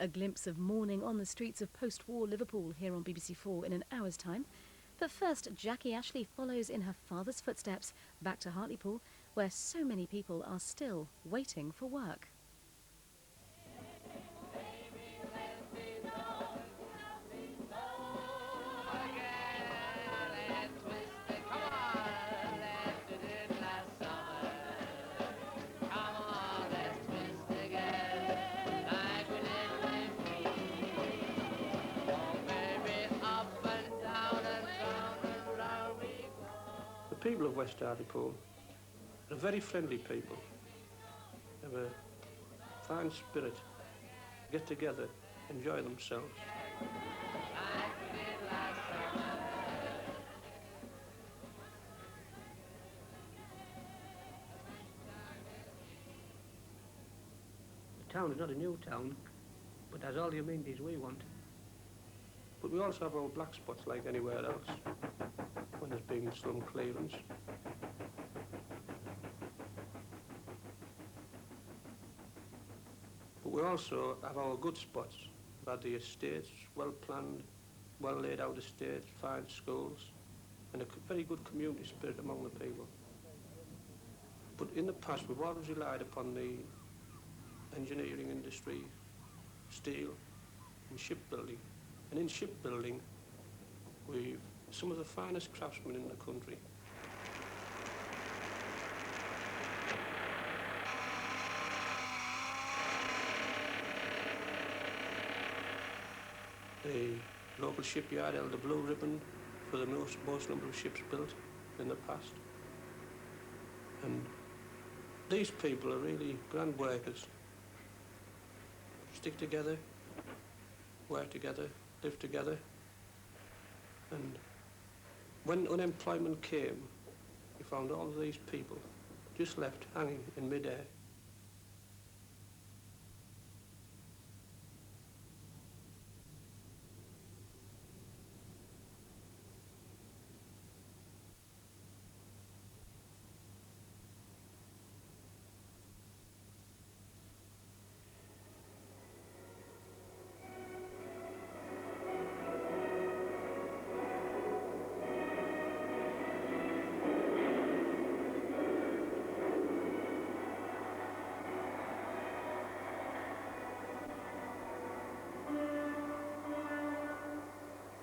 A glimpse of morning on the streets of post-war Liverpool here on BBC4 in an hour's time. But first, Jackie Ashley follows in her father's footsteps back to Hartlepool, where so many people are still waiting for work. The people of West Hartlepool are very friendly people. They have a fine spirit, get together, enjoy themselves. The town is not a new town, but has all the amenities we want. But we also have our black spots like anywhere else, when there's been slum clearance. But we also have our good spots. We've had the estates, well planned, well laid out estates, fine schools, and a very good community spirit among the people. But in the past we've always relied upon the engineering industry, steel and shipbuilding. And in shipbuilding, we've some of the finest craftsmen in the country. The local shipyard held the blue ribbon for the most number of ships built in the past. And these people are really grand workers. Stick together, work together, live together. And when unemployment came, we found all of these people just left hanging in midair.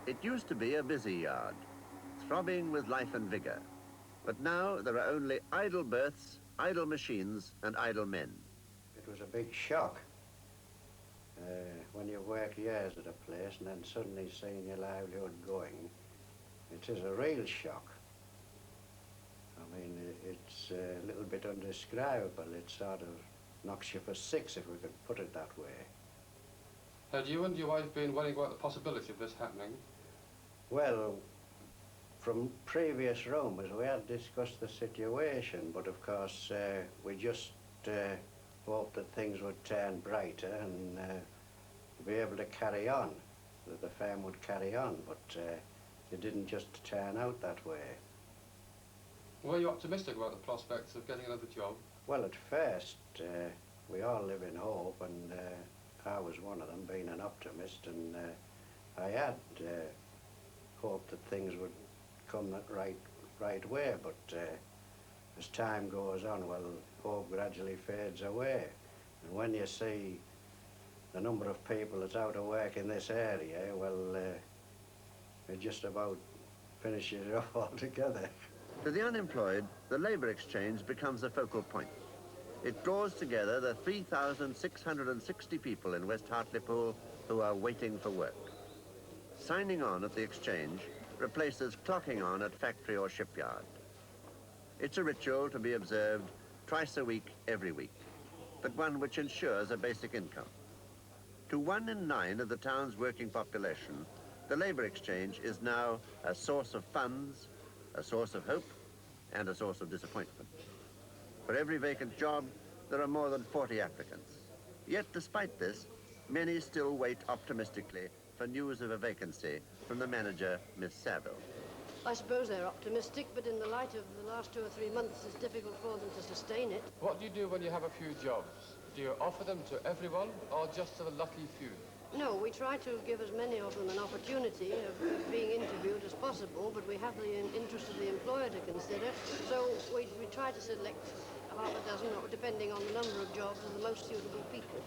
It used to be a busy yard, throbbing with life and vigor. But now there are only idle berths, idle machines, and idle men. It was a big shock when you work years at a place and then suddenly seeing your livelihood going. It is a real shock. I mean, it's a little bit undescribable. It sort of knocks you for six, if we could put it that way. Had you and your wife been worrying about the possibility of this happening? Well, from previous rumours, we had discussed the situation, but of course we just hoped that things would turn brighter and be able to carry on, that the firm would carry on, but it didn't just turn out that way. Were you optimistic about the prospects of getting another job? Well, at first, we all live in hope, and I was one of them, being an optimist, and I had hoped that things would come the right way, but as time goes on, well, hope gradually fades away. And when you see the number of people that's out of work in this area, well, it just about finishes it off altogether. To the unemployed, the labour exchange becomes a focal point. It draws together the 3,660 people in West Hartlepool who are waiting for work. Signing on at the exchange replaces clocking on at factory or shipyard. It's a ritual to be observed twice a week, every week, but one which ensures a basic income. To 1 in 9 of the town's working population, the labour exchange is now a source of funds, a source of hope, and a source of disappointment. For every vacant job, there are more than 40 applicants. Yet, despite this, many still wait optimistically for news of a vacancy from the manager, Miss Saville. I suppose they're optimistic, but in the light of the last 2 or 3 months, it's difficult for them to sustain it. What do you do when you have a few jobs? Do you offer them to everyone or just to the lucky few? No, we try to give as many of them an opportunity of being interviewed as possible, but we have the interest of the employer to consider. So we try to select half a dozen, or depending on the number of jobs, of the most suitable people.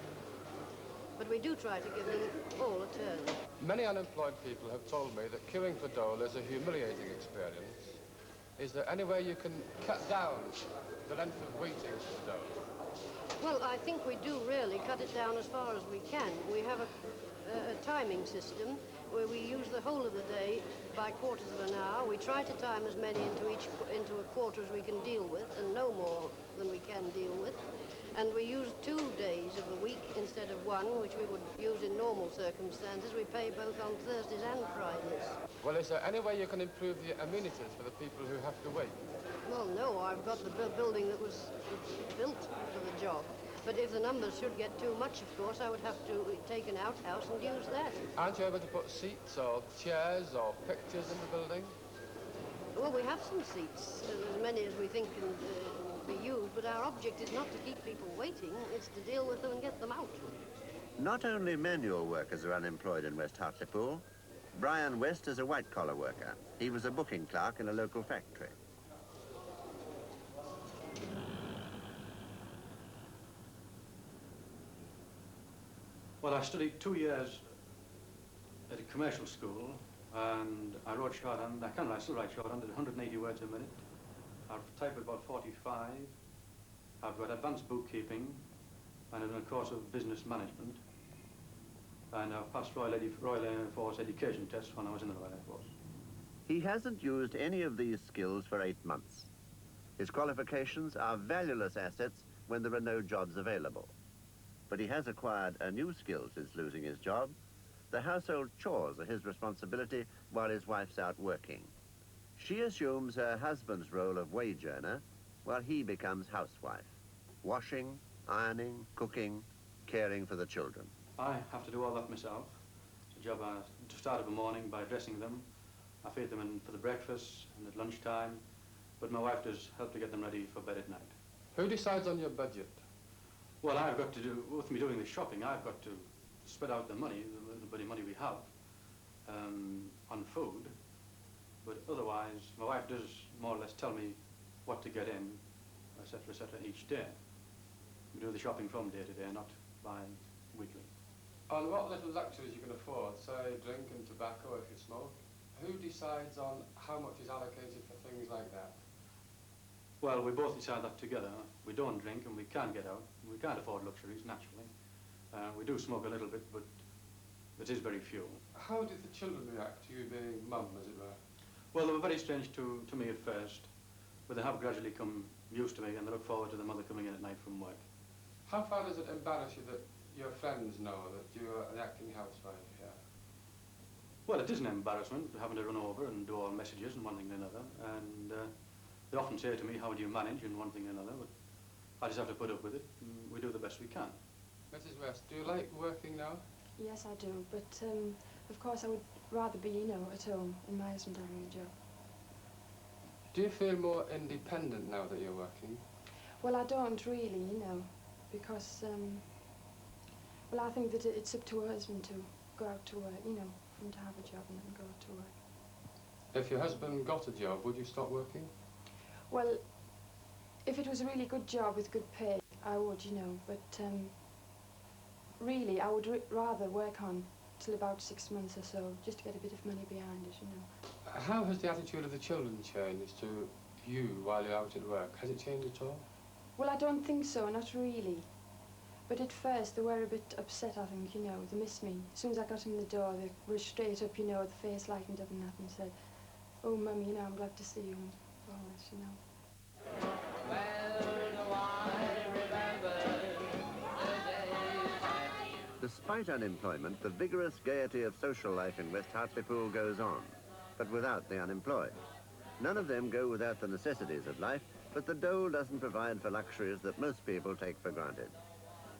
But we do try to give them all a turn. Many unemployed people have told me that queuing for dole is a humiliating experience. Is there any way you can cut down the length of waiting for dole? Well, I think we do really cut it down as far as we can. We have a timing system where we use the whole of the day by quarters of an hour. We try to time as many into a quarter as we can deal with, and no more than we can deal with. And we use 2 days of the week instead of one, which we would use in normal circumstances. We pay both on Thursdays and Fridays. Well, is there any way you can improve the amenities for the people who have to wait? Well, no, I've got the building that was built for the job. But if the numbers should get too much, of course, I would have to take an outhouse and use that. Aren't you able to put seats or chairs or pictures in the building? Well, we have some seats, as many as we think can be used, but our object is not to keep people waiting, it's to deal with them and get them out. Not only manual workers are unemployed in West Hartlepool. Brian West is a white-collar worker. He was a booking clerk in a local factory. Well, I studied 2 years at a commercial school, and I wrote shorthand. I still write shorthand at 180 words a minute. I've typed about 45. I've got advanced bookkeeping, and I've done a course of business management. And I've passed Royal Air Force education tests when I was in the Royal Air Force. He hasn't used any of these skills for 8 months. His qualifications are valueless assets when there are no jobs available. But he has acquired a new skill since losing his job. The household chores are his responsibility while his wife's out working. She assumes her husband's role of wage earner while he becomes housewife. Washing, ironing, cooking, caring for the children. I have to do all that myself. It's a job to start of a morning by dressing them. I feed them in for the breakfast and at lunchtime, but my wife does help to get them ready for bed at night. Who decides on your budget? Well, I've got to do, with me doing the shopping, I've got to spread out the money, the bloody money we have, on food. But otherwise, my wife does more or less tell me what to get in, etc., each day. We do the shopping from day to day, not by weekly. On what little luxuries you can afford, say drink and tobacco if you smoke, who decides on how much is allocated for things like that? Well, we both decide that together. We don't drink and we can't get out. We can't afford luxuries, naturally. We do smoke a little bit, but it is very few. How did the children react to you being mum, as it were? Well, they were very strange to me at first, but they have gradually come used to me and they look forward to the mother coming in at night from work. How far does it embarrass you that your friends know that you're an acting housewife here? Well, it is an embarrassment, having to run over and do all messages and one thing and another, and they often say to me, how do you manage, and one thing and another, but I just have to put up with it, and we do the best we can. Mrs. West, do you like working now? Yes, I do, but of course I would rather be, at home and my husband having a job. Do you feel more independent now that you're working? Well, I don't really, because, well, I think that it's up to a husband to go out to work, for him to have a job and then go out to work. If your husband got a job, would you stop working? Well, if it was a really good job with good pay, I would, but really I would rather work on till about 6 months or so, just to get a bit of money behind it, How has the attitude of the children changed to you while you're out at work? Has it changed at all? Well, I don't think so, not really. But at first they were a bit upset, I think, they missed me. As soon as I got in the door, they were straight up, the face lightened up and that, and said, oh, Mum, I'm glad to see you, and all that, Despite unemployment, the vigorous gaiety of social life in West Hartlepool goes on, but without the unemployed. None of them go without the necessities of life, but the dole doesn't provide for luxuries that most people take for granted.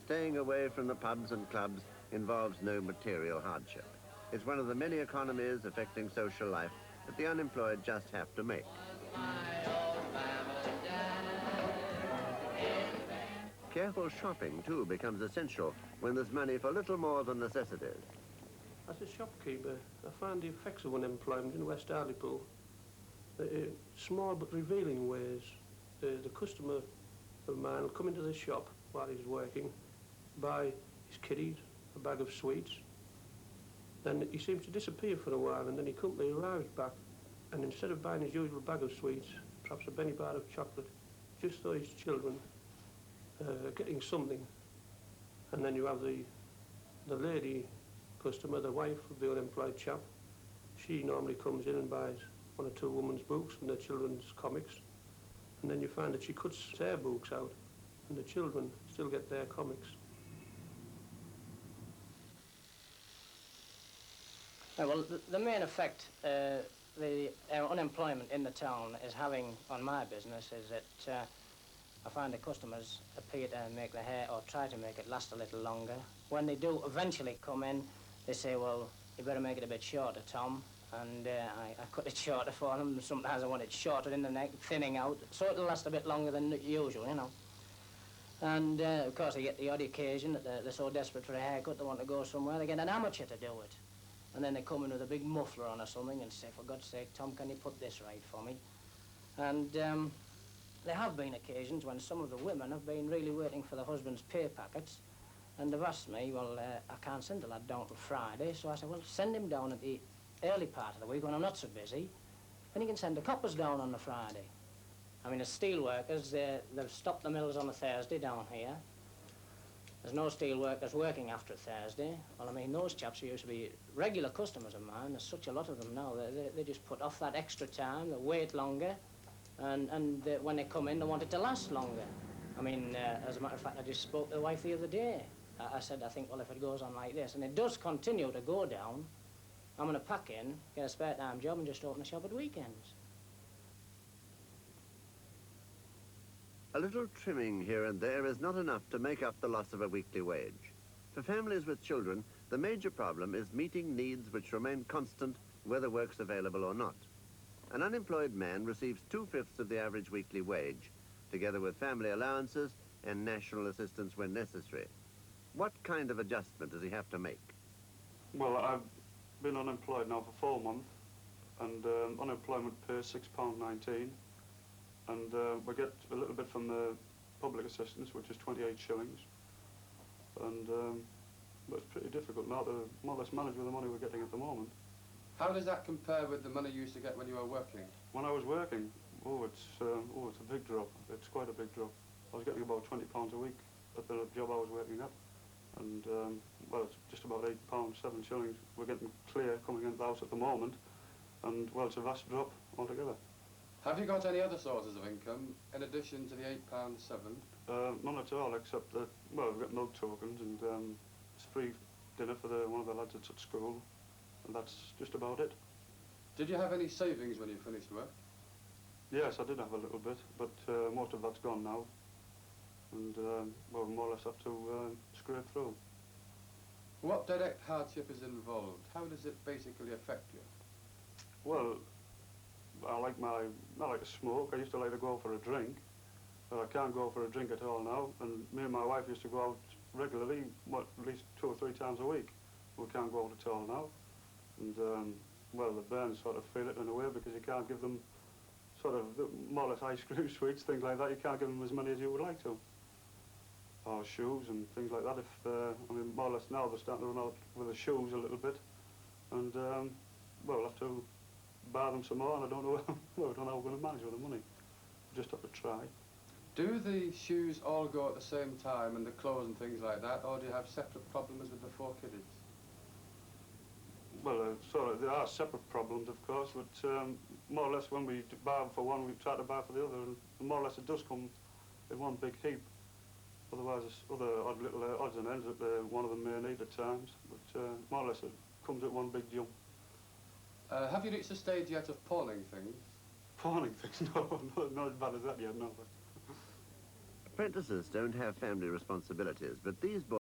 Staying away from the pubs and clubs involves no material hardship. It's one of the many economies affecting social life that the unemployed just have to make. Careful shopping, too, becomes essential when there's money for little more than necessities. As a shopkeeper, I find the effects of unemployment in West Hartlepool small but revealing ways. The customer of mine will come into the shop while he's working, buy his kiddies a bag of sweets, then he seems to disappear for a while, and then he completely arrives back, and instead of buying his usual bag of sweets, perhaps a penny bar of chocolate, just so his children are getting something. And then you have the lady customer, the wife of the unemployed chap. She normally comes in and buys one or two women's books and their children's comics, and then you find that she cuts their books out and the children still get their comics. Well, the main effect the unemployment in the town is having on my business is that I find the customers appear to make the hair or try to make it last a little longer. When they do eventually come in, they say, well, you better make it a bit shorter, Tom. And I cut it shorter for them. Sometimes I want it shorter in the neck, thinning out, so it'll last a bit longer than usual, you know. And, of course, I get the odd occasion that they're so desperate for a haircut, they want to go somewhere. They get an amateur to do it. And then they come in with a big muffler on or something and say, for God's sake, Tom, can you put this right for me? And there have been occasions when some of the women have been really waiting for their husband's pay packets, and they've asked me, well, I can't send the lad down till Friday, so I said, well, send him down at the early part of the week when I'm not so busy, and he can send the coppers down on the Friday. I mean, the steel workers, they've stopped the mills on a Thursday down here. There's no steel workers working after Thursday. Well, I mean, those chaps used to be regular customers of mine. There's such a lot of them now. They just put off that extra time, they wait longer, and when they come in, they want it to last longer. I mean, as a matter of fact, I just spoke to the wife the other day. I said, I think, well, if it goes on like this, and it does continue to go down, I'm going to pack in, get a spare time job, and just open the shop at weekends. A little trimming here and there is not enough to make up the loss of a weekly wage. For families with children, the major problem is meeting needs which remain constant whether work's available or not. An unemployed man receives 2/5 of the average weekly wage, together with family allowances and national assistance when necessary. What kind of adjustment does he have to make? Well, I've been unemployed now for 4 months, and unemployment pays £6.19, and we get a little bit from the public assistance, which is 28 shillings, and but it's pretty difficult now to more or less manage with the money we're getting at the moment. How does that compare with the money you used to get when you were working? When I was working, it's a big drop. It's quite a big drop. I was getting about £20 a week at the job I was working at, and well, it's just about £8.07 we're getting clear coming into the house at the moment, and well, it's a vast drop altogether. Have you got any other sources of income in addition to the £8.07? None at all, except that, well, we've got milk tokens, and it's free dinner for one of the lads that's at school, and that's just about it. Did you have any savings when you finished work? Yes, I did have a little bit, but most of that's gone now, and well, we more or less have to scrape through. What direct hardship is involved? How does it basically affect you? Well, I like to smoke. I used to like to go for a drink, but I can't go for a drink at all now. And me and my wife used to go out regularly, at least 2 or 3 times a week. We can't go out at all now. And well, the bairns sort of feel it in a way because you can't give them sort of more or less ice cream, sweets, things like that. You can't give them as many as you would like to. Or shoes and things like that. I mean, more or less now they're starting to run out with the shoes a little bit, and well, we'll have to buy them some more, and I don't know, well, I don't know how we're going to manage with the money. We'll just have to try. Do the shoes all go at the same time, and the clothes and things like that, or do you have separate problems with the 4 kiddies? Well, there are separate problems, of course, but more or less when we buy for one, we try to buy for the other, and more or less it does come in one big heap. Otherwise, there's other odd little odds and ends that one of them may need at times, but more or less it comes at one big jump. Have you reached the stage yet of pawning things? Pawning things? No, not as bad as that yet, no. Apprentices don't have family responsibilities, but these boys